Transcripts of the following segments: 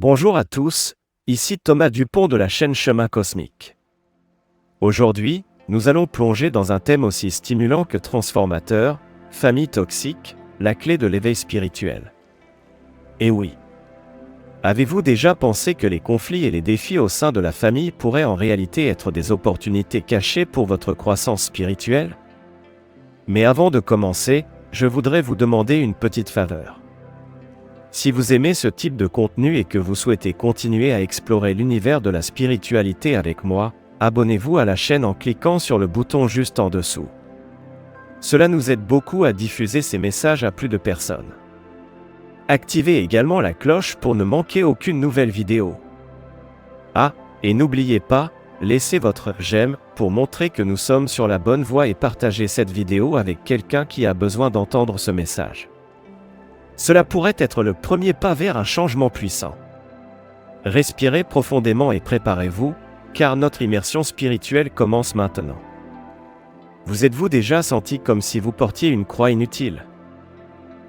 Bonjour à tous, ici Thomas Dupont de la chaîne Chemin Cosmique. Aujourd'hui, nous allons plonger dans un thème aussi stimulant que transformateur, famille toxique, la clé de l'éveil spirituel. Et oui. Avez-vous déjà pensé que les conflits et les défis au sein de la famille pourraient en réalité être des opportunités cachées pour votre croissance spirituelle? Mais avant de commencer, je voudrais vous demander une petite faveur. Si vous aimez ce type de contenu et que vous souhaitez continuer à explorer l'univers de la spiritualité avec moi, abonnez-vous à la chaîne en cliquant sur le bouton juste en dessous. Cela nous aide beaucoup à diffuser ces messages à plus de personnes. Activez également la cloche pour ne manquer aucune nouvelle vidéo. Ah, et n'oubliez pas, laissez votre j'aime pour montrer que nous sommes sur la bonne voie et partagez cette vidéo avec quelqu'un qui a besoin d'entendre ce message. Cela pourrait être le premier pas vers un changement puissant. Respirez profondément et préparez-vous, car notre immersion spirituelle commence maintenant. Vous êtes-vous déjà senti comme si vous portiez une croix inutile?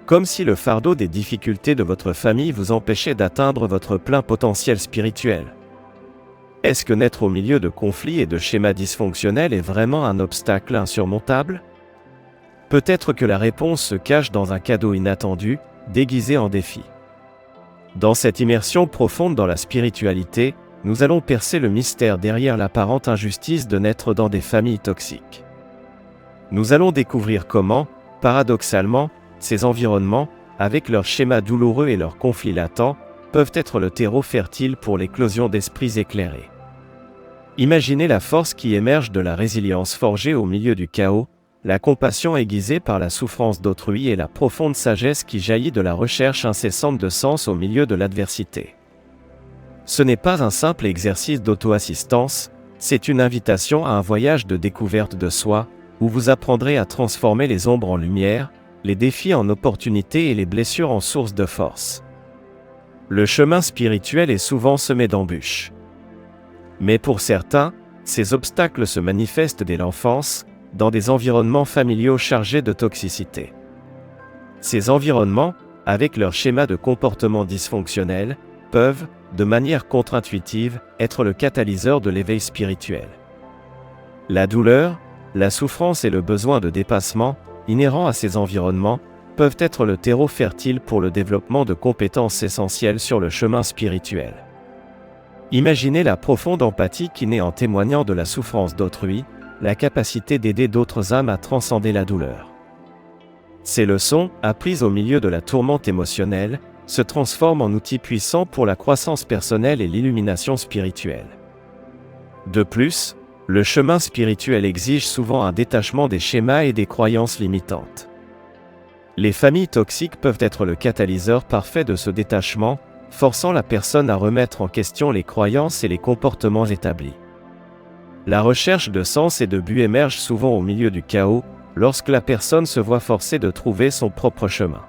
Comme si le fardeau des difficultés de votre famille vous empêchait d'atteindre votre plein potentiel spirituel? Est-ce que naître au milieu de conflits et de schémas dysfonctionnels est vraiment un obstacle insurmontable? Peut-être que la réponse se cache dans un cadeau inattendu, déguisé en défi. Dans cette immersion profonde dans la spiritualité, nous allons percer le mystère derrière l'apparente injustice de naître dans des familles toxiques. Nous allons découvrir comment, paradoxalement, ces environnements, avec leurs schémas douloureux et leurs conflits latents, peuvent être le terreau fertile pour l'éclosion d'esprits éclairés. Imaginez la force qui émerge de la résilience forgée au milieu du chaos, la compassion aiguisée par la souffrance d'autrui et la profonde sagesse qui jaillit de la recherche incessante de sens au milieu de l'adversité. Ce n'est pas un simple exercice d'auto-assistance, c'est une invitation à un voyage de découverte de soi, où vous apprendrez à transformer les ombres en lumière, les défis en opportunités et les blessures en source de force. Le chemin spirituel est souvent semé d'embûches. Mais pour certains, ces obstacles se manifestent dès l'enfance, dans des environnements familiaux chargés de toxicité. Ces environnements, avec leur schéma de comportement dysfonctionnel, peuvent, de manière contre-intuitive, être le catalyseur de l'éveil spirituel. La douleur, la souffrance et le besoin de dépassement, inhérents à ces environnements, peuvent être le terreau fertile pour le développement de compétences essentielles sur le chemin spirituel. Imaginez la profonde empathie qui naît en témoignant de la souffrance d'autrui, la capacité d'aider d'autres âmes à transcender la douleur. Ces leçons, apprises au milieu de la tourmente émotionnelle, se transforment en outils puissants pour la croissance personnelle et l'illumination spirituelle. De plus, le chemin spirituel exige souvent un détachement des schémas et des croyances limitantes. Les familles toxiques peuvent être le catalyseur parfait de ce détachement, forçant la personne à remettre en question les croyances et les comportements établis. La recherche de sens et de but émerge souvent au milieu du chaos, lorsque la personne se voit forcée de trouver son propre chemin.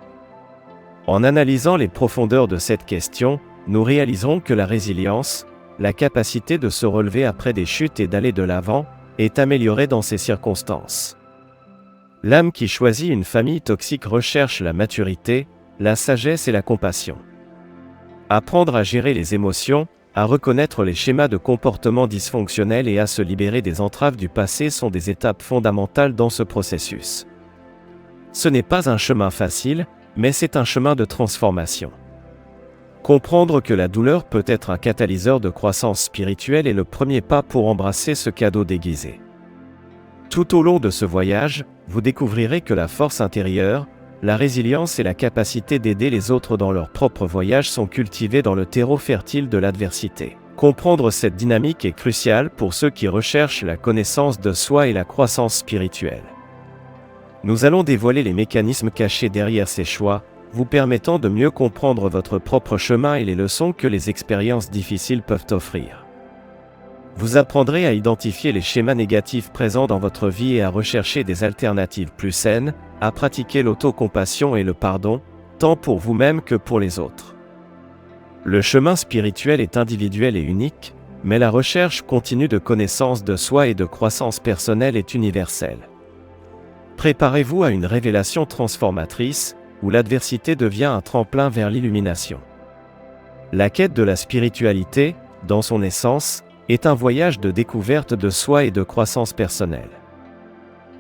En analysant les profondeurs de cette question, nous réaliserons que la résilience, la capacité de se relever après des chutes et d'aller de l'avant, est améliorée dans ces circonstances. L'âme qui choisit une famille toxique recherche la maturité, la sagesse et la compassion. Apprendre à gérer les émotions, à reconnaître les schémas de comportement dysfonctionnels et à se libérer des entraves du passé sont des étapes fondamentales dans ce processus. Ce n'est pas un chemin facile, mais c'est un chemin de transformation. Comprendre que la douleur peut être un catalyseur de croissance spirituelle est le premier pas pour embrasser ce cadeau déguisé. Tout au long de ce voyage, vous découvrirez que la force intérieure, la résilience et la capacité d'aider les autres dans leur propre voyage sont cultivées dans le terreau fertile de l'adversité. Comprendre cette dynamique est crucial pour ceux qui recherchent la connaissance de soi et la croissance spirituelle. Nous allons dévoiler les mécanismes cachés derrière ces choix, vous permettant de mieux comprendre votre propre chemin et les leçons que les expériences difficiles peuvent offrir. Vous apprendrez à identifier les schémas négatifs présents dans votre vie et à rechercher des alternatives plus saines, à pratiquer l'autocompassion et le pardon, tant pour vous-même que pour les autres. Le chemin spirituel est individuel et unique, mais la recherche continue de connaissance de soi et de croissance personnelle est universelle. Préparez-vous à une révélation transformatrice, où l'adversité devient un tremplin vers l'illumination. La quête de la spiritualité, dans son essence, est un voyage de découverte de soi et de croissance personnelle.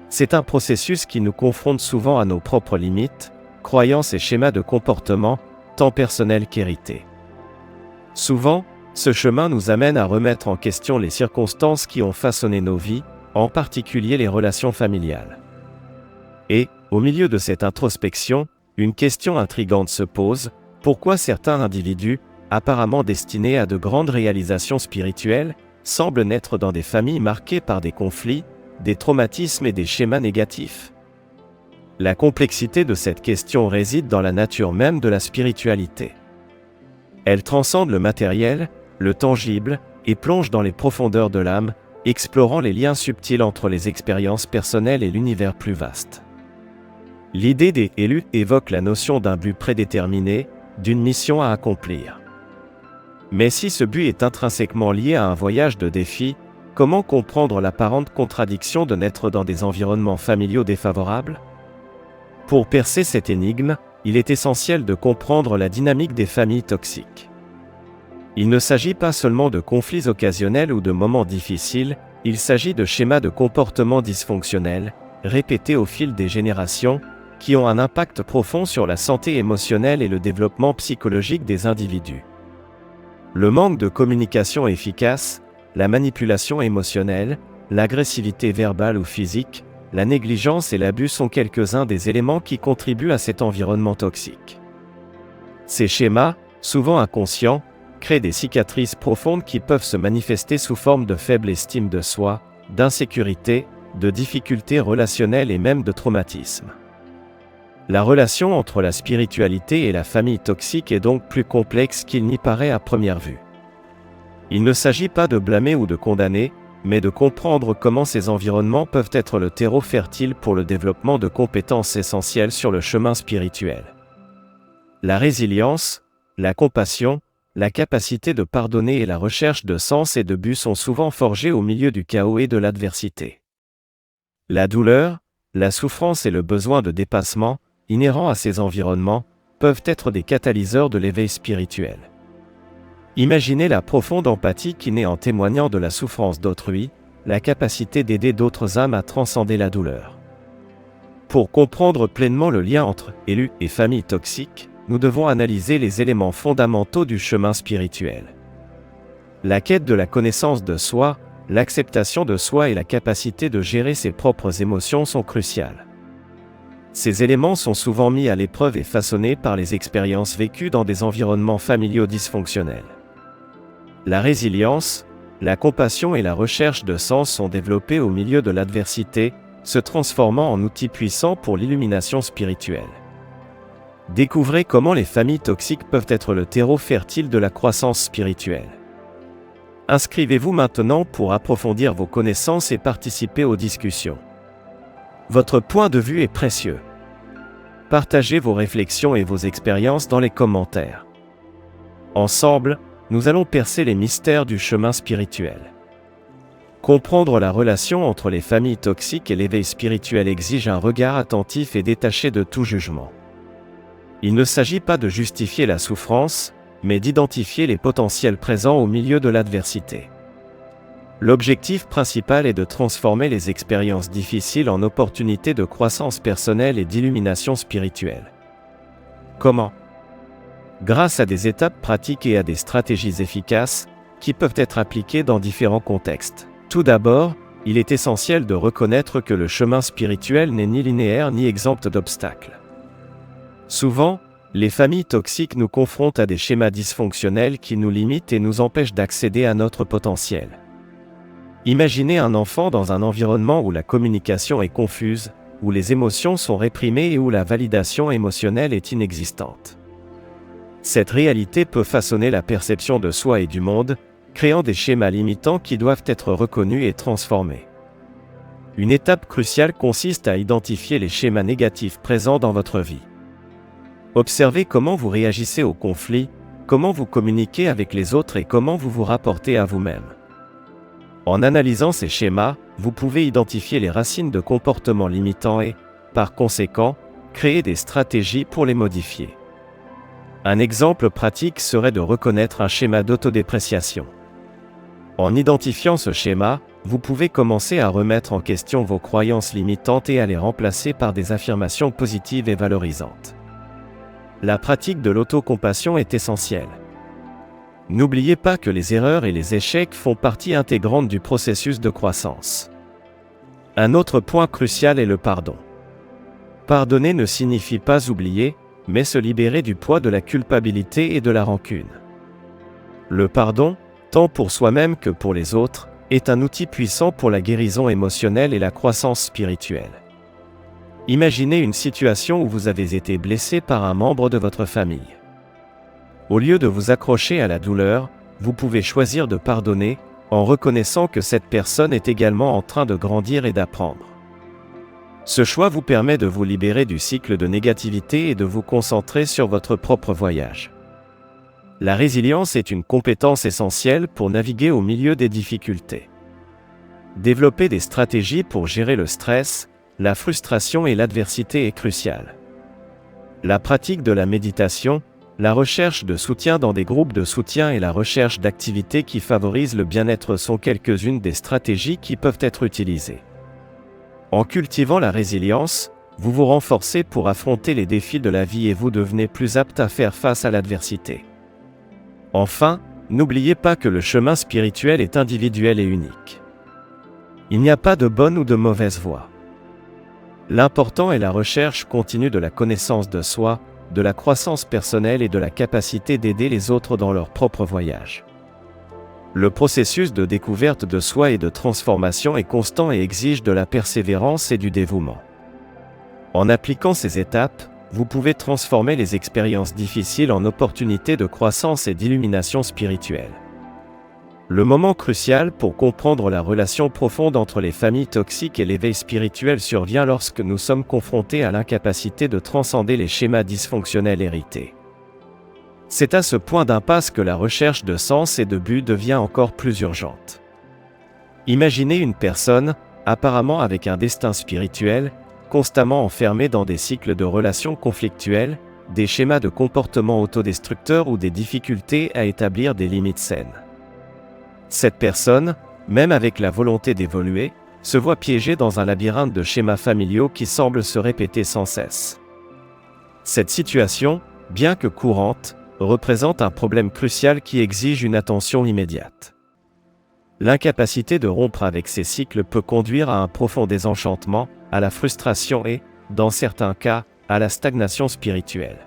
C'est un processus qui nous confronte souvent à nos propres limites, croyances et schémas de comportement, tant personnels qu'hérités. Souvent, ce chemin nous amène à remettre en question les circonstances qui ont façonné nos vies, en particulier les relations familiales. Et, au milieu de cette introspection, une question intrigante se pose: pourquoi certains individus, apparemment destinés à de grandes réalisations spirituelles, semblent naître dans des familles marquées par des conflits, des traumatismes et des schémas négatifs? La complexité de cette question réside dans la nature même de la spiritualité. Elle transcende le matériel, le tangible, et plonge dans les profondeurs de l'âme, explorant les liens subtils entre les expériences personnelles et l'univers plus vaste. L'idée des élus évoque la notion d'un but prédéterminé, d'une mission à accomplir. Mais si ce but est intrinsèquement lié à un voyage de défi, comment comprendre l'apparente contradiction de naître dans des environnements familiaux défavorables? Pour percer cette énigme, il est essentiel de comprendre la dynamique des familles toxiques. Il ne s'agit pas seulement de conflits occasionnels ou de moments difficiles, il s'agit de schémas de comportement dysfonctionnels, répétés au fil des générations, qui ont un impact profond sur la santé émotionnelle et le développement psychologique des individus. Le manque de communication efficace, la manipulation émotionnelle, l'agressivité verbale ou physique, la négligence et l'abus sont quelques-uns des éléments qui contribuent à cet environnement toxique. Ces schémas, souvent inconscients, créent des cicatrices profondes qui peuvent se manifester sous forme de faible estime de soi, d'insécurité, de difficultés relationnelles et même de traumatisme. La relation entre la spiritualité et la famille toxique est donc plus complexe qu'il n'y paraît à première vue. Il ne s'agit pas de blâmer ou de condamner, mais de comprendre comment ces environnements peuvent être le terreau fertile pour le développement de compétences essentielles sur le chemin spirituel. La résilience, la compassion, la capacité de pardonner et la recherche de sens et de but sont souvent forgées au milieu du chaos et de l'adversité. La douleur, la souffrance et le besoin de dépassement, inhérents à ces environnements, peuvent être des catalyseurs de l'éveil spirituel. Imaginez la profonde empathie qui naît en témoignant de la souffrance d'autrui, la capacité d'aider d'autres âmes à transcender la douleur. Pour comprendre pleinement le lien entre élus et familles toxiques, nous devons analyser les éléments fondamentaux du chemin spirituel. La quête de la connaissance de soi, l'acceptation de soi et la capacité de gérer ses propres émotions sont cruciales. Ces éléments sont souvent mis à l'épreuve et façonnés par les expériences vécues dans des environnements familiaux dysfonctionnels. La résilience, la compassion et la recherche de sens sont développées au milieu de l'adversité, se transformant en outils puissants pour l'illumination spirituelle. Découvrez comment les familles toxiques peuvent être le terreau fertile de la croissance spirituelle. Inscrivez-vous maintenant pour approfondir vos connaissances et participer aux discussions. Votre point de vue est précieux. Partagez vos réflexions et vos expériences dans les commentaires. Ensemble, nous allons percer les mystères du chemin spirituel. Comprendre la relation entre les familles toxiques et l'éveil spirituel exige un regard attentif et détaché de tout jugement. Il ne s'agit pas de justifier la souffrance, mais d'identifier les potentiels présents au milieu de l'adversité. L'objectif principal est de transformer les expériences difficiles en opportunités de croissance personnelle et d'illumination spirituelle. Comment ? Grâce à des étapes pratiques et à des stratégies efficaces, qui peuvent être appliquées dans différents contextes. Tout d'abord, il est essentiel de reconnaître que le chemin spirituel n'est ni linéaire ni exempt d'obstacles. Souvent, les familles toxiques nous confrontent à des schémas dysfonctionnels qui nous limitent et nous empêchent d'accéder à notre potentiel. Imaginez un enfant dans un environnement où la communication est confuse, où les émotions sont réprimées et où la validation émotionnelle est inexistante. Cette réalité peut façonner la perception de soi et du monde, créant des schémas limitants qui doivent être reconnus et transformés. Une étape cruciale consiste à identifier les schémas négatifs présents dans votre vie. Observez comment vous réagissez aux conflits, comment vous communiquez avec les autres et comment vous vous rapportez à vous-même. En analysant ces schémas, vous pouvez identifier les racines de comportements limitants et, par conséquent, créer des stratégies pour les modifier. Un exemple pratique serait de reconnaître un schéma d'autodépréciation. En identifiant ce schéma, vous pouvez commencer à remettre en question vos croyances limitantes et à les remplacer par des affirmations positives et valorisantes. La pratique de l'autocompassion est essentielle. N'oubliez pas que les erreurs et les échecs font partie intégrante du processus de croissance. Un autre point crucial est le pardon. Pardonner ne signifie pas oublier, mais se libérer du poids de la culpabilité et de la rancune. Le pardon, tant pour soi-même que pour les autres, est un outil puissant pour la guérison émotionnelle et la croissance spirituelle. Imaginez une situation où vous avez été blessé par un membre de votre famille. Au lieu de vous accrocher à la douleur, vous pouvez choisir de pardonner, en reconnaissant que cette personne est également en train de grandir et d'apprendre. Ce choix vous permet de vous libérer du cycle de négativité et de vous concentrer sur votre propre voyage. La résilience est une compétence essentielle pour naviguer au milieu des difficultés. Développer des stratégies pour gérer le stress, la frustration et l'adversité est cruciale. La pratique de la méditation, la recherche de soutien dans des groupes de soutien et la recherche d'activités qui favorisent le bien-être sont quelques-unes des stratégies qui peuvent être utilisées. En cultivant la résilience, vous vous renforcez pour affronter les défis de la vie et vous devenez plus apte à faire face à l'adversité. Enfin, n'oubliez pas que le chemin spirituel est individuel et unique. Il n'y a pas de bonne ou de mauvaise voie. L'important est la recherche continue de la connaissance de soi, de la croissance personnelle et de la capacité d'aider les autres dans leur propre voyage. Le processus de découverte de soi et de transformation est constant et exige de la persévérance et du dévouement. En appliquant ces étapes, vous pouvez transformer les expériences difficiles en opportunités de croissance et d'illumination spirituelle. Le moment crucial pour comprendre la relation profonde entre les familles toxiques et l'éveil spirituel survient lorsque nous sommes confrontés à l'incapacité de transcender les schémas dysfonctionnels hérités. C'est à ce point d'impasse que la recherche de sens et de but devient encore plus urgente. Imaginez une personne, apparemment avec un destin spirituel, constamment enfermée dans des cycles de relations conflictuelles, des schémas de comportement autodestructeurs ou des difficultés à établir des limites saines. Cette personne, même avec la volonté d'évoluer, se voit piégée dans un labyrinthe de schémas familiaux qui semblent se répéter sans cesse. Cette situation, bien que courante, représente un problème crucial qui exige une attention immédiate. L'incapacité de rompre avec ces cycles peut conduire à un profond désenchantement, à la frustration et, dans certains cas, à la stagnation spirituelle.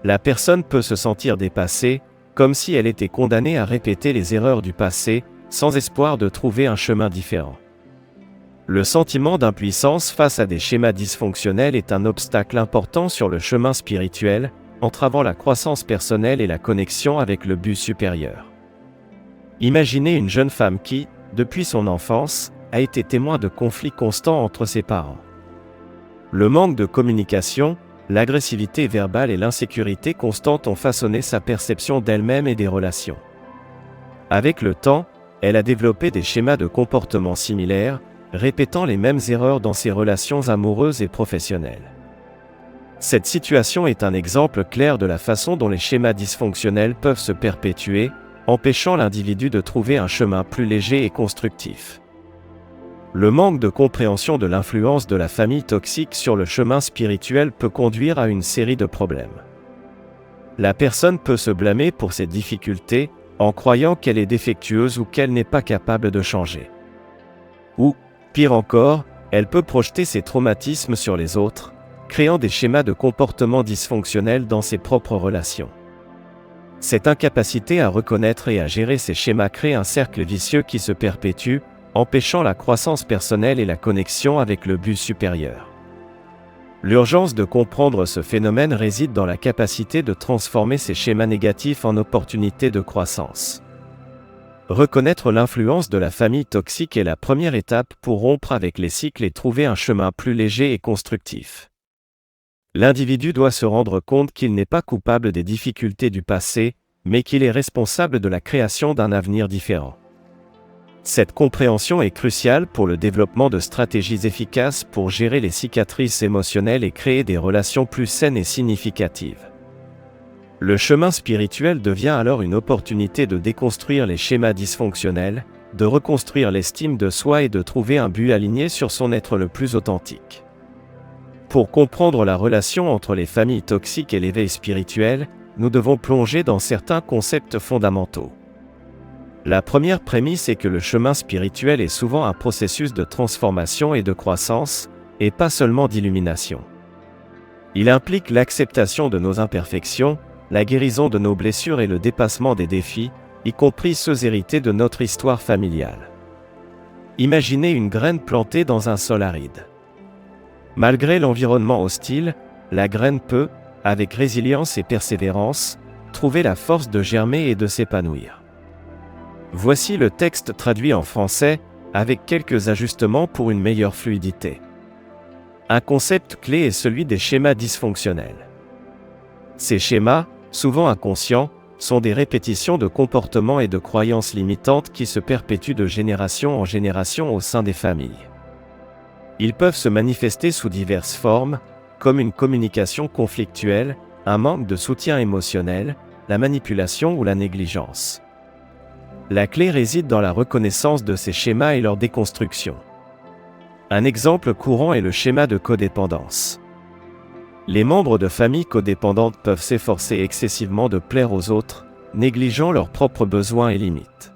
La personne peut se sentir dépassée, comme si elle était condamnée à répéter les erreurs du passé, sans espoir de trouver un chemin différent. Le sentiment d'impuissance face à des schémas dysfonctionnels est un obstacle important sur le chemin spirituel, entravant la croissance personnelle et la connexion avec le but supérieur. Imaginez une jeune femme qui, depuis son enfance, a été témoin de conflits constants entre ses parents. Le manque de communication, l'agressivité verbale et l'insécurité constante ont façonné sa perception d'elle-même et des relations. Avec le temps, elle a développé des schémas de comportement similaires, répétant les mêmes erreurs dans ses relations amoureuses et professionnelles. Cette situation est un exemple clair de la façon dont les schémas dysfonctionnels peuvent se perpétuer, empêchant l'individu de trouver un chemin plus léger et constructif. Le manque de compréhension de l'influence de la famille toxique sur le chemin spirituel peut conduire à une série de problèmes. La personne peut se blâmer pour ses difficultés, en croyant qu'elle est défectueuse ou qu'elle n'est pas capable de changer. Ou, pire encore, elle peut projeter ses traumatismes sur les autres, créant des schémas de comportement dysfonctionnels dans ses propres relations. Cette incapacité à reconnaître et à gérer ces schémas crée un cercle vicieux qui se perpétue, empêchant la croissance personnelle et la connexion avec le but supérieur. L'urgence de comprendre ce phénomène réside dans la capacité de transformer ces schémas négatifs en opportunités de croissance. Reconnaître l'influence de la famille toxique est la première étape pour rompre avec les cycles et trouver un chemin plus léger et constructif. L'individu doit se rendre compte qu'il n'est pas coupable des difficultés du passé, mais qu'il est responsable de la création d'un avenir différent. Cette compréhension est cruciale pour le développement de stratégies efficaces pour gérer les cicatrices émotionnelles et créer des relations plus saines et significatives. Le chemin spirituel devient alors une opportunité de déconstruire les schémas dysfonctionnels, de reconstruire l'estime de soi et de trouver un but aligné sur son être le plus authentique. Pour comprendre la relation entre les familles toxiques et l'éveil spirituel, nous devons plonger dans certains concepts fondamentaux. La première prémisse est que le chemin spirituel est souvent un processus de transformation et de croissance, et pas seulement d'illumination. Il implique l'acceptation de nos imperfections, la guérison de nos blessures et le dépassement des défis, y compris ceux hérités de notre histoire familiale. Imaginez une graine plantée dans un sol aride. Malgré l'environnement hostile, la graine peut, avec résilience et persévérance, trouver la force de germer et de s'épanouir. Voici le texte traduit en français, avec quelques ajustements pour une meilleure fluidité. Un concept clé est celui des schémas dysfonctionnels. Ces schémas, souvent inconscients, sont des répétitions de comportements et de croyances limitantes qui se perpétuent de génération en génération au sein des familles. Ils peuvent se manifester sous diverses formes, comme une communication conflictuelle, un manque de soutien émotionnel, la manipulation ou la négligence. La clé réside dans la reconnaissance de ces schémas et leur déconstruction. Un exemple courant est le schéma de codépendance. Les membres de familles codépendantes peuvent s'efforcer excessivement de plaire aux autres, négligeant leurs propres besoins et limites.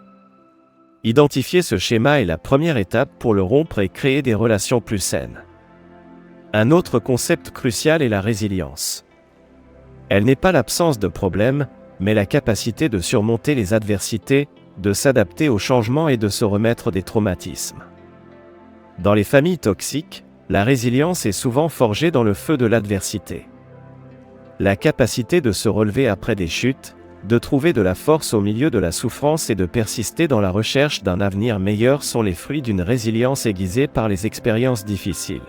Identifier ce schéma est la première étape pour le rompre et créer des relations plus saines. Un autre concept crucial est la résilience. Elle n'est pas l'absence de problèmes, mais la capacité de surmonter les adversités, de s'adapter aux changements et de se remettre des traumatismes. Dans les familles toxiques, la résilience est souvent forgée dans le feu de l'adversité. La capacité de se relever après des chutes, de trouver de la force au milieu de la souffrance et de persister dans la recherche d'un avenir meilleur sont les fruits d'une résilience aiguisée par les expériences difficiles.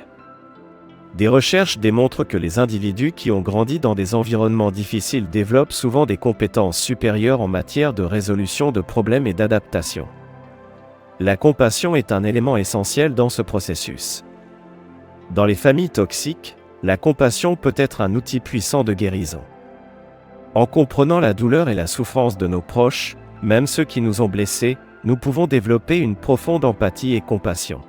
Des recherches démontrent que les individus qui ont grandi dans des environnements difficiles développent souvent des compétences supérieures en matière de résolution de problèmes et d'adaptation. La compassion est un élément essentiel dans ce processus. Dans les familles toxiques, la compassion peut être un outil puissant de guérison. En comprenant la douleur et la souffrance de nos proches, même ceux qui nous ont blessés, nous pouvons développer une profonde empathie et compassion.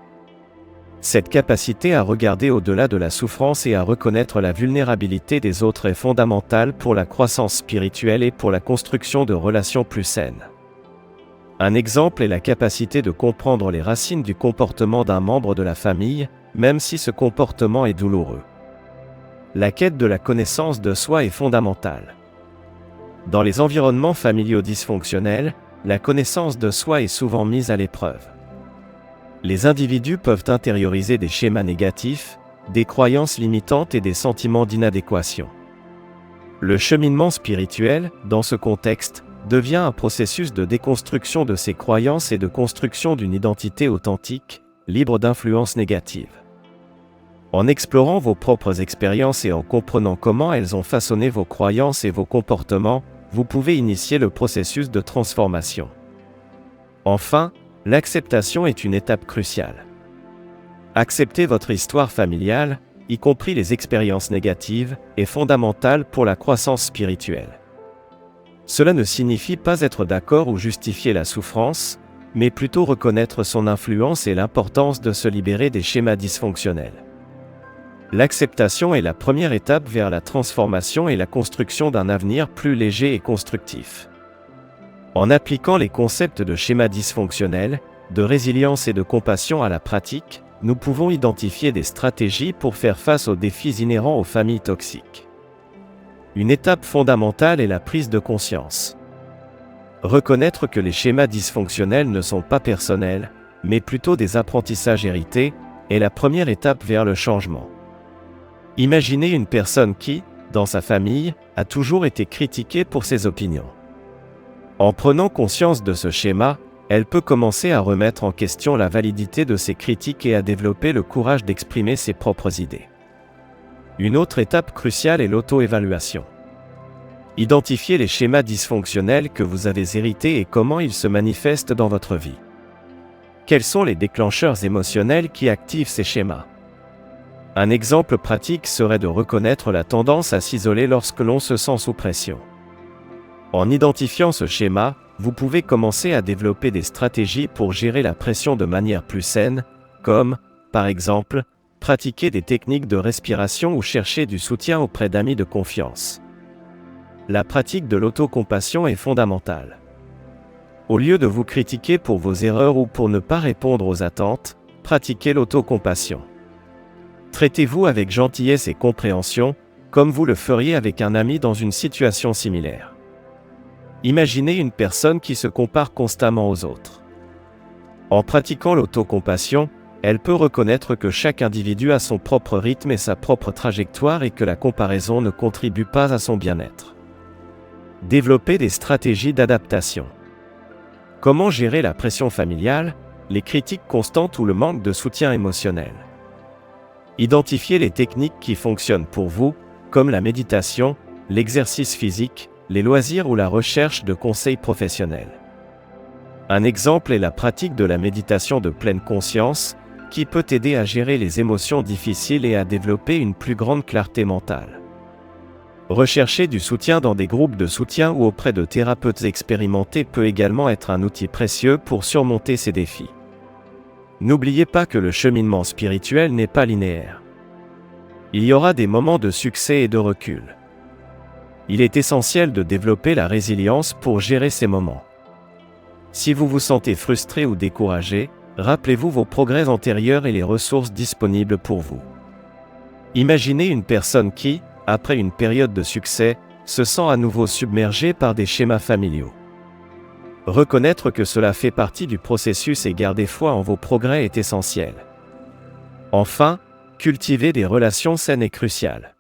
Cette capacité à regarder au-delà de la souffrance et à reconnaître la vulnérabilité des autres est fondamentale pour la croissance spirituelle et pour la construction de relations plus saines. Un exemple est la capacité de comprendre les racines du comportement d'un membre de la famille, même si ce comportement est douloureux. La quête de la connaissance de soi est fondamentale. Dans les environnements familiaux dysfonctionnels, la connaissance de soi est souvent mise à l'épreuve. Les individus peuvent intérioriser des schémas négatifs, des croyances limitantes et des sentiments d'inadéquation. Le cheminement spirituel, dans ce contexte, devient un processus de déconstruction de ces croyances et de construction d'une identité authentique, libre d'influences négatives. En explorant vos propres expériences et en comprenant comment elles ont façonné vos croyances et vos comportements, vous pouvez initier le processus de transformation. Enfin, l'acceptation est une étape cruciale. Accepter votre histoire familiale, y compris les expériences négatives, est fondamental pour la croissance spirituelle. Cela ne signifie pas être d'accord ou justifier la souffrance, mais plutôt reconnaître son influence et l'importance de se libérer des schémas dysfonctionnels. L'acceptation est la première étape vers la transformation et la construction d'un avenir plus léger et constructif. En appliquant les concepts de schémas dysfonctionnels, de résilience et de compassion à la pratique, nous pouvons identifier des stratégies pour faire face aux défis inhérents aux familles toxiques. Une étape fondamentale est la prise de conscience. Reconnaître que les schémas dysfonctionnels ne sont pas personnels, mais plutôt des apprentissages hérités, est la première étape vers le changement. Imaginez une personne qui, dans sa famille, a toujours été critiquée pour ses opinions. En prenant conscience de ce schéma, elle peut commencer à remettre en question la validité de ses critiques et à développer le courage d'exprimer ses propres idées. Une autre étape cruciale est l'auto-évaluation. Identifiez les schémas dysfonctionnels que vous avez hérités et comment ils se manifestent dans votre vie. Quels sont les déclencheurs émotionnels qui activent ces schémas ? Un exemple pratique serait de reconnaître la tendance à s'isoler lorsque l'on se sent sous pression. En identifiant ce schéma, vous pouvez commencer à développer des stratégies pour gérer la pression de manière plus saine, comme, par exemple, pratiquer des techniques de respiration ou chercher du soutien auprès d'amis de confiance. La pratique de l'autocompassion est fondamentale. Au lieu de vous critiquer pour vos erreurs ou pour ne pas répondre aux attentes, pratiquez l'autocompassion. Traitez-vous avec gentillesse et compréhension, comme vous le feriez avec un ami dans une situation similaire. Imaginez une personne qui se compare constamment aux autres. En pratiquant l'autocompassion, elle peut reconnaître que chaque individu a son propre rythme et sa propre trajectoire et que la comparaison ne contribue pas à son bien-être. Développer des stratégies d'adaptation. Comment gérer la pression familiale, les critiques constantes ou le manque de soutien émotionnel? Identifiez les techniques qui fonctionnent pour vous, comme la méditation, l'exercice physique, les loisirs ou la recherche de conseils professionnels. Un exemple est la pratique de la méditation de pleine conscience, qui peut aider à gérer les émotions difficiles et à développer une plus grande clarté mentale. Rechercher du soutien dans des groupes de soutien ou auprès de thérapeutes expérimentés peut également être un outil précieux pour surmonter ces défis. N'oubliez pas que le cheminement spirituel n'est pas linéaire. Il y aura des moments de succès et de recul. Il est essentiel de développer la résilience pour gérer ces moments. Si vous vous sentez frustré ou découragé, rappelez-vous vos progrès antérieurs et les ressources disponibles pour vous. Imaginez une personne qui, après une période de succès, se sent à nouveau submergée par des schémas familiaux. Reconnaître que cela fait partie du processus et garder foi en vos progrès est essentiel. Enfin, cultiver des relations saines est crucial.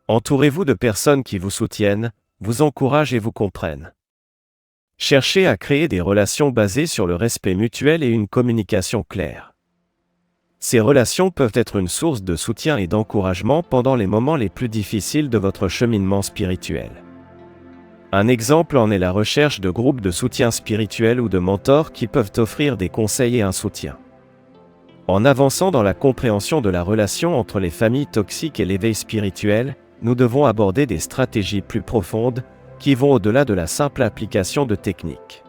Entourez-vous de personnes qui vous soutiennent, vous encouragent et vous comprennent. Cherchez à créer des relations basées sur le respect mutuel et une communication claire. Ces relations peuvent être une source de soutien et d'encouragement pendant les moments les plus difficiles de votre cheminement spirituel. Un exemple en est la recherche de groupes de soutien spirituel ou de mentors qui peuvent offrir des conseils et un soutien. En avançant dans la compréhension de la relation entre les familles toxiques et l'éveil spirituel, nous devons aborder des stratégies plus profondes, qui vont au-delà de la simple application de techniques.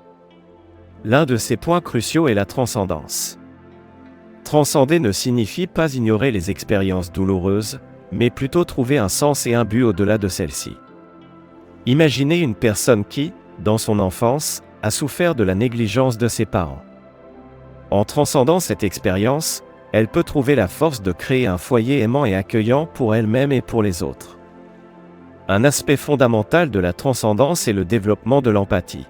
L'un de ces points cruciaux est la transcendance. Transcender ne signifie pas ignorer les expériences douloureuses, mais plutôt trouver un sens et un but au-delà de celles-ci. Imaginez une personne qui, dans son enfance, a souffert de la négligence de ses parents. En transcendant cette expérience, elle peut trouver la force de créer un foyer aimant et accueillant pour elle-même et pour les autres. Un aspect fondamental de la transcendance est le développement de l'empathie.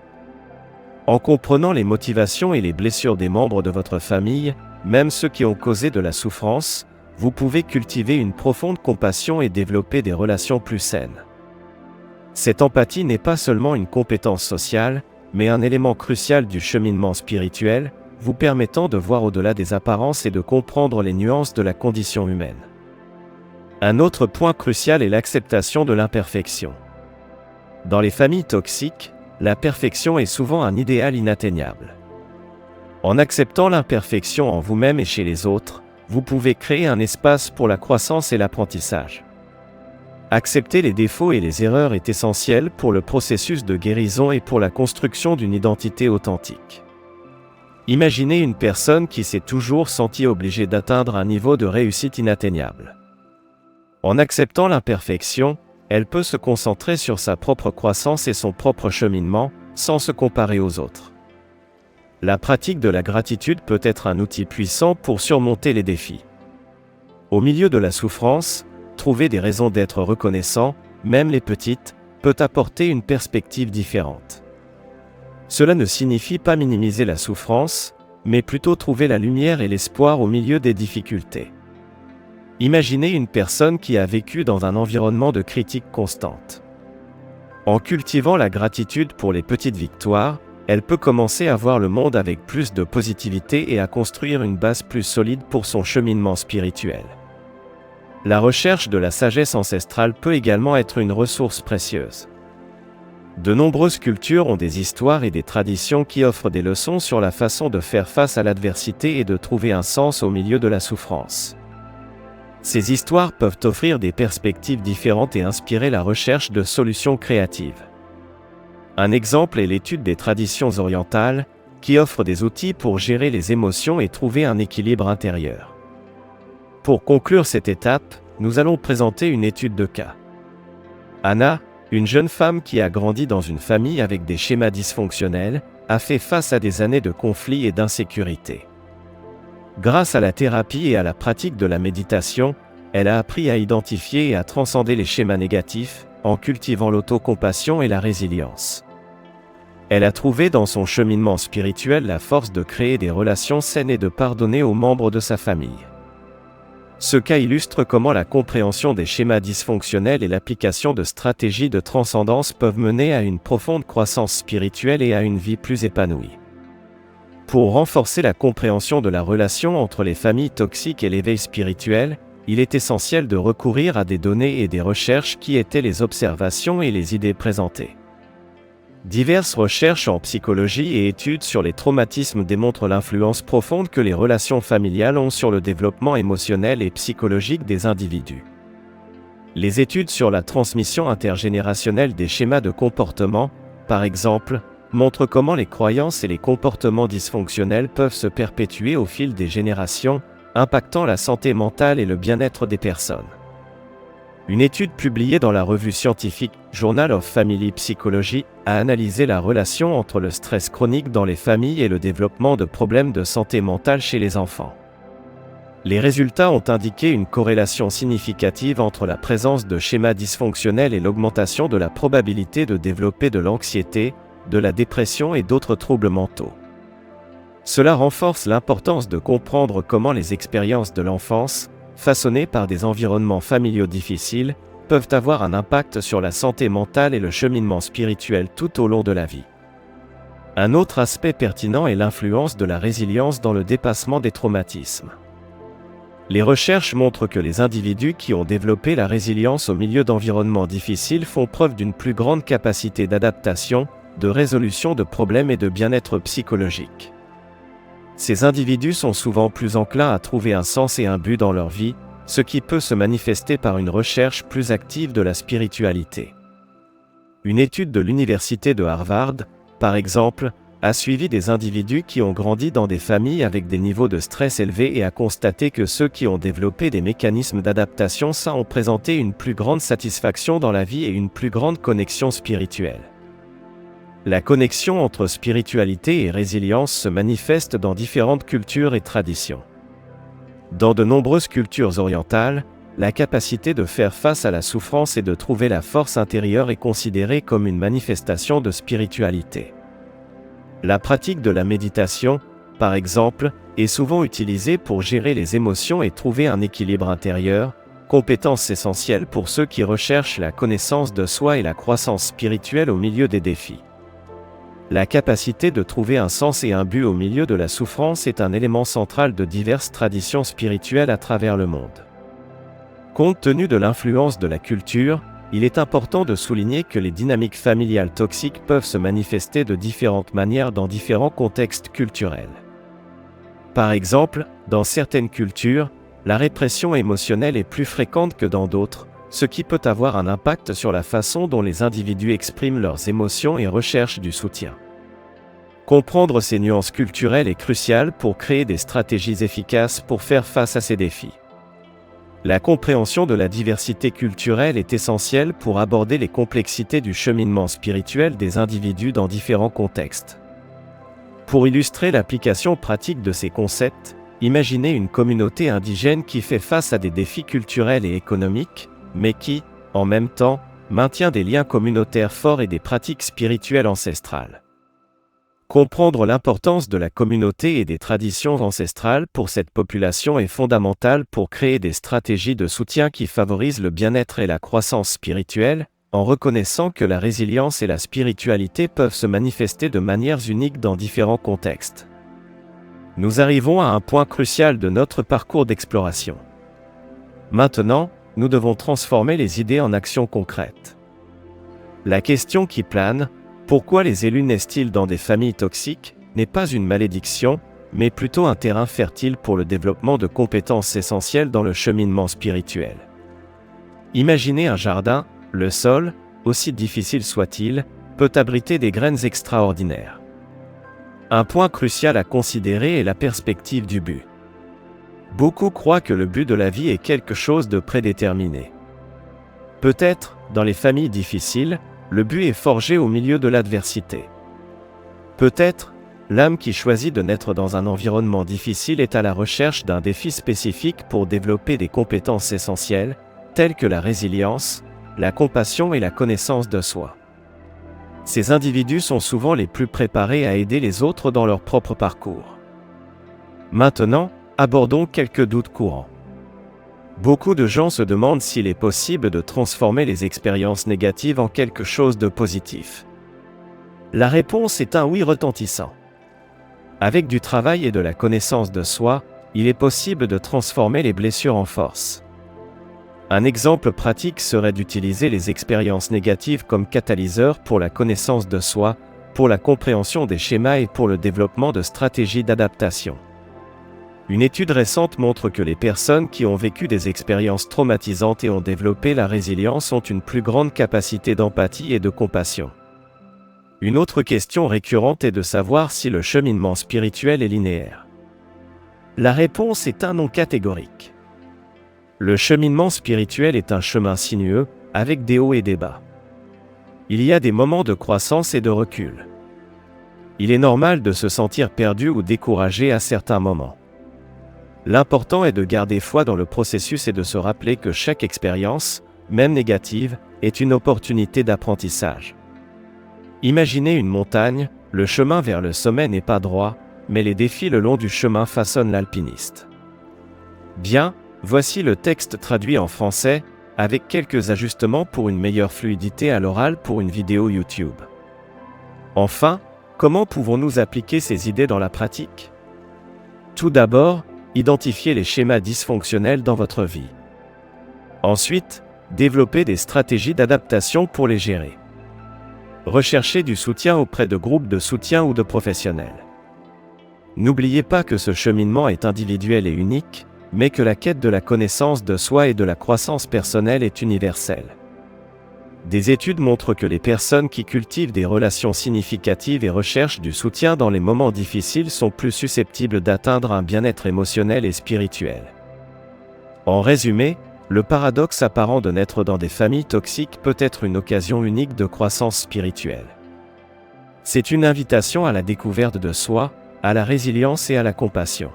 En comprenant les motivations et les blessures des membres de votre famille, même ceux qui ont causé de la souffrance, vous pouvez cultiver une profonde compassion et développer des relations plus saines. Cette empathie n'est pas seulement une compétence sociale, mais un élément crucial du cheminement spirituel, vous permettant de voir au-delà des apparences et de comprendre les nuances de la condition humaine. Un autre point crucial est l'acceptation de l'imperfection. Dans les familles toxiques, la perfection est souvent un idéal inatteignable. En acceptant l'imperfection en vous-même et chez les autres, vous pouvez créer un espace pour la croissance et l'apprentissage. Accepter les défauts et les erreurs est essentiel pour le processus de guérison et pour la construction d'une identité authentique. Imaginez une personne qui s'est toujours sentie obligée d'atteindre un niveau de réussite inatteignable. En acceptant l'imperfection, elle peut se concentrer sur sa propre croissance et son propre cheminement, sans se comparer aux autres. La pratique de la gratitude peut être un outil puissant pour surmonter les défis. Au milieu de la souffrance, trouver des raisons d'être reconnaissant, même les petites, peut apporter une perspective différente. Cela ne signifie pas minimiser la souffrance, mais plutôt trouver la lumière et l'espoir au milieu des difficultés. Imaginez une personne qui a vécu dans un environnement de critique constante. En cultivant la gratitude pour les petites victoires, elle peut commencer à voir le monde avec plus de positivité et à construire une base plus solide pour son cheminement spirituel. La recherche de la sagesse ancestrale peut également être une ressource précieuse. De nombreuses cultures ont des histoires et des traditions qui offrent des leçons sur la façon de faire face à l'adversité et de trouver un sens au milieu de la souffrance. Ces histoires peuvent offrir des perspectives différentes et inspirer la recherche de solutions créatives. Un exemple est l'étude des traditions orientales, qui offre des outils pour gérer les émotions et trouver un équilibre intérieur. Pour conclure cette étape, nous allons présenter une étude de cas. Anna, une jeune femme qui a grandi dans une famille avec des schémas dysfonctionnels, a fait face à des années de conflits et d'insécurité. Grâce à la thérapie et à la pratique de la méditation, elle a appris à identifier et à transcender les schémas négatifs, en cultivant l'autocompassion et la résilience. Elle a trouvé dans son cheminement spirituel la force de créer des relations saines et de pardonner aux membres de sa famille. Ce cas illustre comment la compréhension des schémas dysfonctionnels et l'application de stratégies de transcendance peuvent mener à une profonde croissance spirituelle et à une vie plus épanouie. Pour renforcer la compréhension de la relation entre les familles toxiques et l'éveil spirituel, il est essentiel de recourir à des données et des recherches qui étaient les observations et les idées présentées. Diverses recherches en psychologie et études sur les traumatismes démontrent l'influence profonde que les relations familiales ont sur le développement émotionnel et psychologique des individus. Les études sur la transmission intergénérationnelle des schémas de comportement, par exemple, montrent comment les croyances et les comportements dysfonctionnels peuvent se perpétuer au fil des générations, impactant la santé mentale et le bien-être des personnes. Une étude publiée dans la revue scientifique Journal of Family Psychology a analysé la relation entre le stress chronique dans les familles et le développement de problèmes de santé mentale chez les enfants. Les résultats ont indiqué une corrélation significative entre la présence de schémas dysfonctionnels et l'augmentation de la probabilité de développer de l'anxiété, de la dépression et d'autres troubles mentaux. Cela renforce l'importance de comprendre comment les expériences de l'enfance, façonnées par des environnements familiaux difficiles, peuvent avoir un impact sur la santé mentale et le cheminement spirituel tout au long de la vie. Un autre aspect pertinent est l'influence de la résilience dans le dépassement des traumatismes. Les recherches montrent que les individus qui ont développé la résilience au milieu d'environnements difficiles font preuve d'une plus grande capacité d'adaptation, de résolution de problèmes et de bien-être psychologique. Ces individus sont souvent plus enclins à trouver un sens et un but dans leur vie, ce qui peut se manifester par une recherche plus active de la spiritualité. Une étude de l'université de Harvard, par exemple, a suivi des individus qui ont grandi dans des familles avec des niveaux de stress élevés et a constaté que ceux qui ont développé des mécanismes d'adaptation sains ont présenté une plus grande satisfaction dans la vie et une plus grande connexion spirituelle. La connexion entre spiritualité et résilience se manifeste dans différentes cultures et traditions. Dans de nombreuses cultures orientales, la capacité de faire face à la souffrance et de trouver la force intérieure est considérée comme une manifestation de spiritualité. La pratique de la méditation, par exemple, est souvent utilisée pour gérer les émotions et trouver un équilibre intérieur, compétence essentielle pour ceux qui recherchent la connaissance de soi et la croissance spirituelle au milieu des défis. La capacité de trouver un sens et un but au milieu de la souffrance est un élément central de diverses traditions spirituelles à travers le monde. Compte tenu de l'influence de la culture, il est important de souligner que les dynamiques familiales toxiques peuvent se manifester de différentes manières dans différents contextes culturels. Par exemple, dans certaines cultures, la répression émotionnelle est plus fréquente que dans d'autres, ce qui peut avoir un impact sur la façon dont les individus expriment leurs émotions et recherchent du soutien. Comprendre ces nuances culturelles est crucial pour créer des stratégies efficaces pour faire face à ces défis. La compréhension de la diversité culturelle est essentielle pour aborder les complexités du cheminement spirituel des individus dans différents contextes. Pour illustrer l'application pratique de ces concepts, imaginez une communauté indigène qui fait face à des défis culturels et économiques, mais qui, en même temps, maintient des liens communautaires forts et des pratiques spirituelles ancestrales. Comprendre l'importance de la communauté et des traditions ancestrales pour cette population est fondamental pour créer des stratégies de soutien qui favorisent le bien-être et la croissance spirituelle, en reconnaissant que la résilience et la spiritualité peuvent se manifester de manières uniques dans différents contextes. Nous arrivons à un point crucial de notre parcours d'exploration. Maintenant, nous devons transformer les idées en actions concrètes. La question qui plane, pourquoi les élus naissent-ils dans des familles toxiques, n'est pas une malédiction, mais plutôt un terrain fertile pour le développement de compétences essentielles dans le cheminement spirituel. Imaginez un jardin, le sol, aussi difficile soit-il, peut abriter des graines extraordinaires. Un point crucial à considérer est la perspective du but. Beaucoup croient que le but de la vie est quelque chose de prédéterminé. Peut-être, dans les familles difficiles, le but est forgé au milieu de l'adversité. Peut-être, l'âme qui choisit de naître dans un environnement difficile est à la recherche d'un défi spécifique pour développer des compétences essentielles, telles que la résilience, la compassion et la connaissance de soi. Ces individus sont souvent les plus préparés à aider les autres dans leur propre parcours. Maintenant, abordons quelques doutes courants. Beaucoup de gens se demandent s'il est possible de transformer les expériences négatives en quelque chose de positif. La réponse est un oui retentissant. Avec du travail et de la connaissance de soi, il est possible de transformer les blessures en force. Un exemple pratique serait d'utiliser les expériences négatives comme catalyseur pour la connaissance de soi, pour la compréhension des schémas et pour le développement de stratégies d'adaptation. Une étude récente montre que les personnes qui ont vécu des expériences traumatisantes et ont développé la résilience ont une plus grande capacité d'empathie et de compassion. Une autre question récurrente est de savoir si le cheminement spirituel est linéaire. La réponse est un non catégorique. Le cheminement spirituel est un chemin sinueux, avec des hauts et des bas. Il y a des moments de croissance et de recul. Il est normal de se sentir perdu ou découragé à certains moments. L'important est de garder foi dans le processus et de se rappeler que chaque expérience, même négative, est une opportunité d'apprentissage. Imaginez une montagne, le chemin vers le sommet n'est pas droit, mais les défis le long du chemin façonnent l'alpiniste. Bien, voici le texte traduit en français, avec quelques ajustements pour une meilleure fluidité à l'oral pour une vidéo YouTube. Enfin, comment pouvons-nous appliquer ces idées dans la pratique? Tout d'abord, identifiez les schémas dysfonctionnels dans votre vie. Ensuite, développez des stratégies d'adaptation pour les gérer. Recherchez du soutien auprès de groupes de soutien ou de professionnels. N'oubliez pas que ce cheminement est individuel et unique, mais que la quête de la connaissance de soi et de la croissance personnelle est universelle. Des études montrent que les personnes qui cultivent des relations significatives et recherchent du soutien dans les moments difficiles sont plus susceptibles d'atteindre un bien-être émotionnel et spirituel. En résumé, le paradoxe apparent de naître dans des familles toxiques peut être une occasion unique de croissance spirituelle. C'est une invitation à la découverte de soi, à la résilience et à la compassion.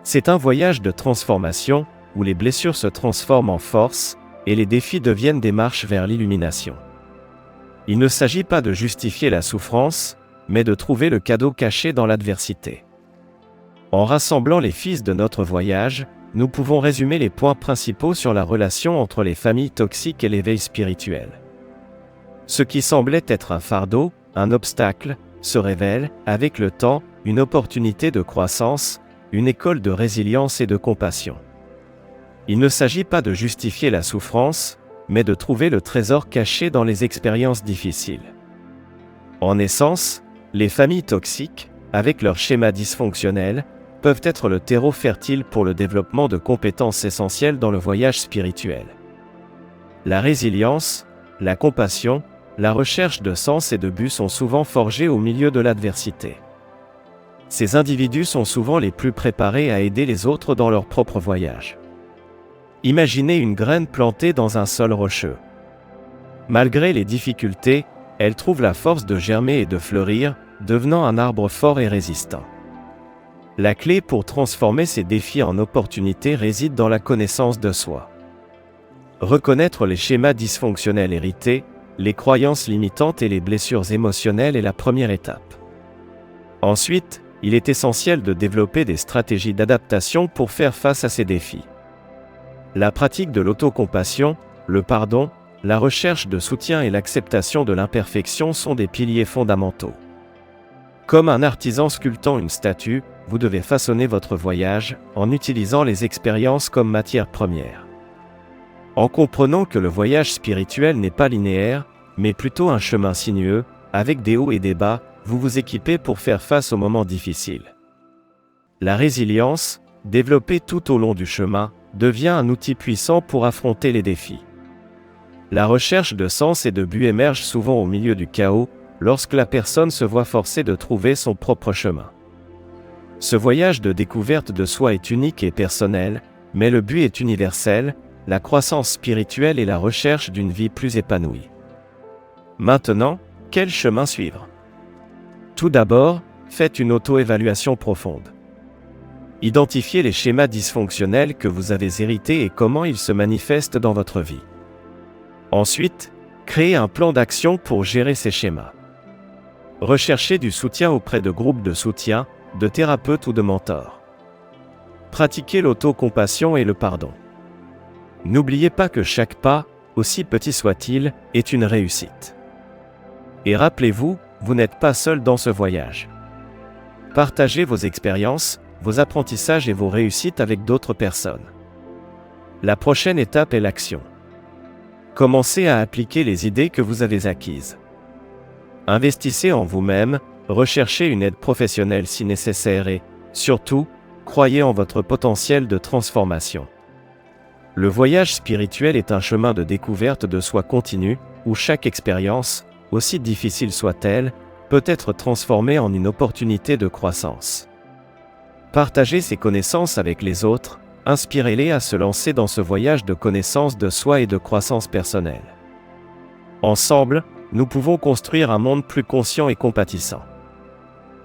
C'est un voyage de transformation, où les blessures se transforment en force, et les défis deviennent des marches vers l'illumination. Il ne s'agit pas de justifier la souffrance, mais de trouver le cadeau caché dans l'adversité. En rassemblant les fils de notre voyage, nous pouvons résumer les points principaux sur la relation entre les familles toxiques et l'éveil spirituel. Ce qui semblait être un fardeau, un obstacle, se révèle, avec le temps, une opportunité de croissance, une école de résilience et de compassion. Il ne s'agit pas de justifier la souffrance, mais de trouver le trésor caché dans les expériences difficiles. En essence, les familles toxiques, avec leur schéma dysfonctionnel, peuvent être le terreau fertile pour le développement de compétences essentielles dans le voyage spirituel. La résilience, la compassion, la recherche de sens et de but sont souvent forgés au milieu de l'adversité. Ces individus sont souvent les plus préparés à aider les autres dans leur propre voyage. Imaginez une graine plantée dans un sol rocheux. Malgré les difficultés, elle trouve la force de germer et de fleurir, devenant un arbre fort et résistant. La clé pour transformer ces défis en opportunités réside dans la connaissance de soi. Reconnaître les schémas dysfonctionnels hérités, les croyances limitantes et les blessures émotionnelles est la première étape. Ensuite, il est essentiel de développer des stratégies d'adaptation pour faire face à ces défis. La pratique de l'autocompassion, le pardon, la recherche de soutien et l'acceptation de l'imperfection sont des piliers fondamentaux. Comme un artisan sculptant une statue, vous devez façonner votre voyage en utilisant les expériences comme matière première. En comprenant que le voyage spirituel n'est pas linéaire, mais plutôt un chemin sinueux, avec des hauts et des bas, vous vous équipez pour faire face aux moments difficiles. La résilience, développée tout au long du chemin, devient un outil puissant pour affronter les défis. La recherche de sens et de but émerge souvent au milieu du chaos, lorsque la personne se voit forcée de trouver son propre chemin. Ce voyage de découverte de soi est unique et personnel, mais le but est universel, la croissance spirituelle et la recherche d'une vie plus épanouie. Maintenant, quel chemin suivre? Tout d'abord, faites une auto-évaluation profonde. Identifiez les schémas dysfonctionnels que vous avez hérités et comment ils se manifestent dans votre vie. Ensuite, créez un plan d'action pour gérer ces schémas. Recherchez du soutien auprès de groupes de soutien, de thérapeutes ou de mentors. Pratiquez l'autocompassion et le pardon. N'oubliez pas que chaque pas, aussi petit soit-il, est une réussite. Et rappelez-vous, vous n'êtes pas seul dans ce voyage. Partagez vos expériences, vos apprentissages et vos réussites avec d'autres personnes. La prochaine étape est l'action. Commencez à appliquer les idées que vous avez acquises. Investissez en vous-même, recherchez une aide professionnelle si nécessaire et, surtout, croyez en votre potentiel de transformation. Le voyage spirituel est un chemin de découverte de soi continu, où chaque expérience, aussi difficile soit-elle, peut être transformée en une opportunité de croissance. Partagez ces connaissances avec les autres, inspirez-les à se lancer dans ce voyage de connaissance de soi et de croissance personnelle. Ensemble, nous pouvons construire un monde plus conscient et compatissant.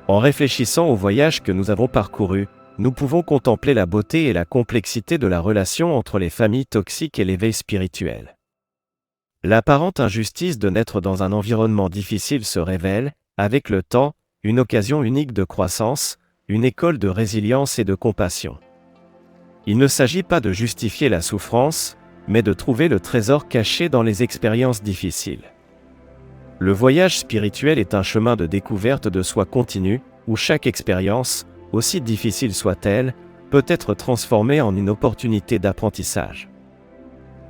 En réfléchissant au voyage que nous avons parcouru, nous pouvons contempler la beauté et la complexité de la relation entre les familles toxiques et l'éveil spirituel. L'apparente injustice de naître dans un environnement difficile se révèle, avec le temps, une occasion unique de croissance, une école de résilience et de compassion. Il ne s'agit pas de justifier la souffrance, mais de trouver le trésor caché dans les expériences difficiles. Le voyage spirituel est un chemin de découverte de soi continu, où chaque expérience, aussi difficile soit-elle, peut être transformée en une opportunité d'apprentissage.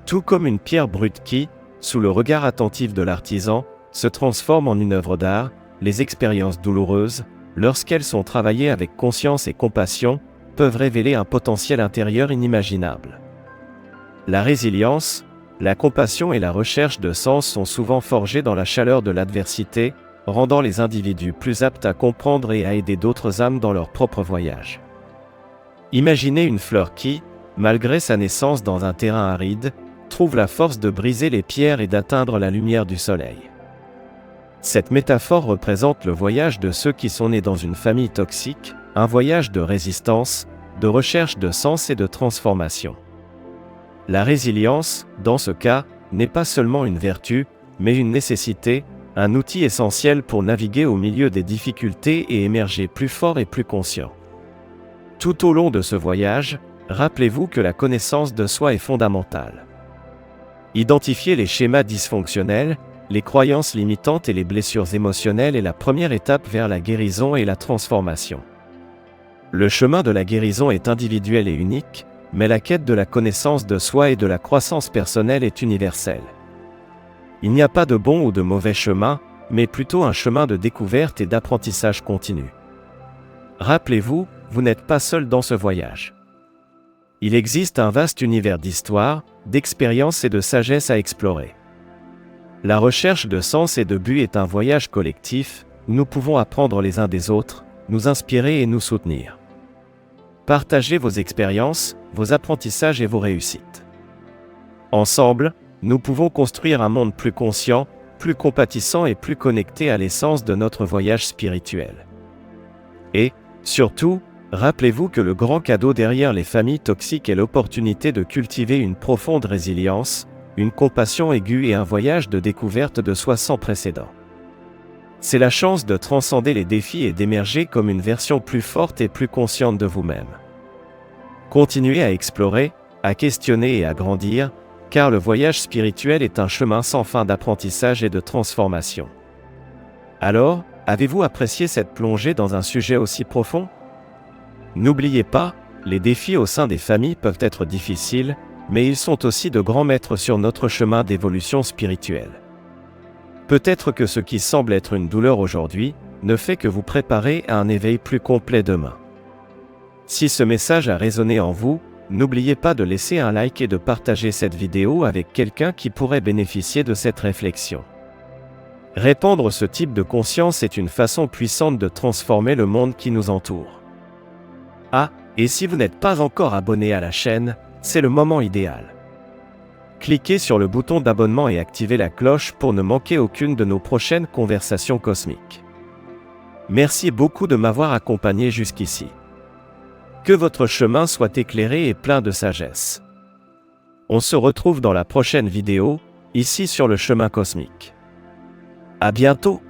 Tout comme une pierre brute qui, sous le regard attentif de l'artisan, se transforme en une œuvre d'art, les expériences douloureuses, lorsqu'elles sont travaillées avec conscience et compassion, peuvent révéler un potentiel intérieur inimaginable. La résilience, la compassion et la recherche de sens sont souvent forgées dans la chaleur de l'adversité, rendant les individus plus aptes à comprendre et à aider d'autres âmes dans leur propre voyage. Imaginez une fleur qui, malgré sa naissance dans un terrain aride, trouve la force de briser les pierres et d'atteindre la lumière du soleil. Cette métaphore représente le voyage de ceux qui sont nés dans une famille toxique, un voyage de résistance, de recherche de sens et de transformation. La résilience, dans ce cas, n'est pas seulement une vertu, mais une nécessité, un outil essentiel pour naviguer au milieu des difficultés et émerger plus fort et plus conscient. Tout au long de ce voyage, rappelez-vous que la connaissance de soi est fondamentale. Identifier les schémas dysfonctionnels, les croyances limitantes et les blessures émotionnelles est la première étape vers la guérison et la transformation. Le chemin de la guérison est individuel et unique, mais la quête de la connaissance de soi et de la croissance personnelle est universelle. Il n'y a pas de bon ou de mauvais chemin, mais plutôt un chemin de découverte et d'apprentissage continu. Rappelez-vous, vous n'êtes pas seul dans ce voyage. Il existe un vaste univers d'histoire, d'expériences et de sagesse à explorer. La recherche de sens et de but est un voyage collectif, où nous pouvons apprendre les uns des autres, nous inspirer et nous soutenir. Partagez vos expériences, vos apprentissages et vos réussites. Ensemble, nous pouvons construire un monde plus conscient, plus compatissant et plus connecté à l'essence de notre voyage spirituel. Et, surtout, rappelez-vous que le grand cadeau derrière les familles toxiques est l'opportunité de cultiver une profonde résilience, une compassion aiguë et un voyage de découverte de soi sans précédent. C'est la chance de transcender les défis et d'émerger comme une version plus forte et plus consciente de vous-même. Continuez à explorer, à questionner et à grandir, car le voyage spirituel est un chemin sans fin d'apprentissage et de transformation. Alors, avez-vous apprécié cette plongée dans un sujet aussi profond? N'oubliez pas, les défis au sein des familles peuvent être difficiles, mais ils sont aussi de grands maîtres sur notre chemin d'évolution spirituelle. Peut-être que ce qui semble être une douleur aujourd'hui, ne fait que vous préparer à un éveil plus complet demain. Si ce message a résonné en vous, n'oubliez pas de laisser un like et de partager cette vidéo avec quelqu'un qui pourrait bénéficier de cette réflexion. Répandre ce type de conscience est une façon puissante de transformer le monde qui nous entoure. Ah, et si vous n'êtes pas encore abonné à la chaîne, c'est le moment idéal. Cliquez sur le bouton d'abonnement et activez la cloche pour ne manquer aucune de nos prochaines conversations cosmiques. Merci beaucoup de m'avoir accompagné jusqu'ici. Que votre chemin soit éclairé et plein de sagesse. On se retrouve dans la prochaine vidéo, ici sur le chemin cosmique. À bientôt!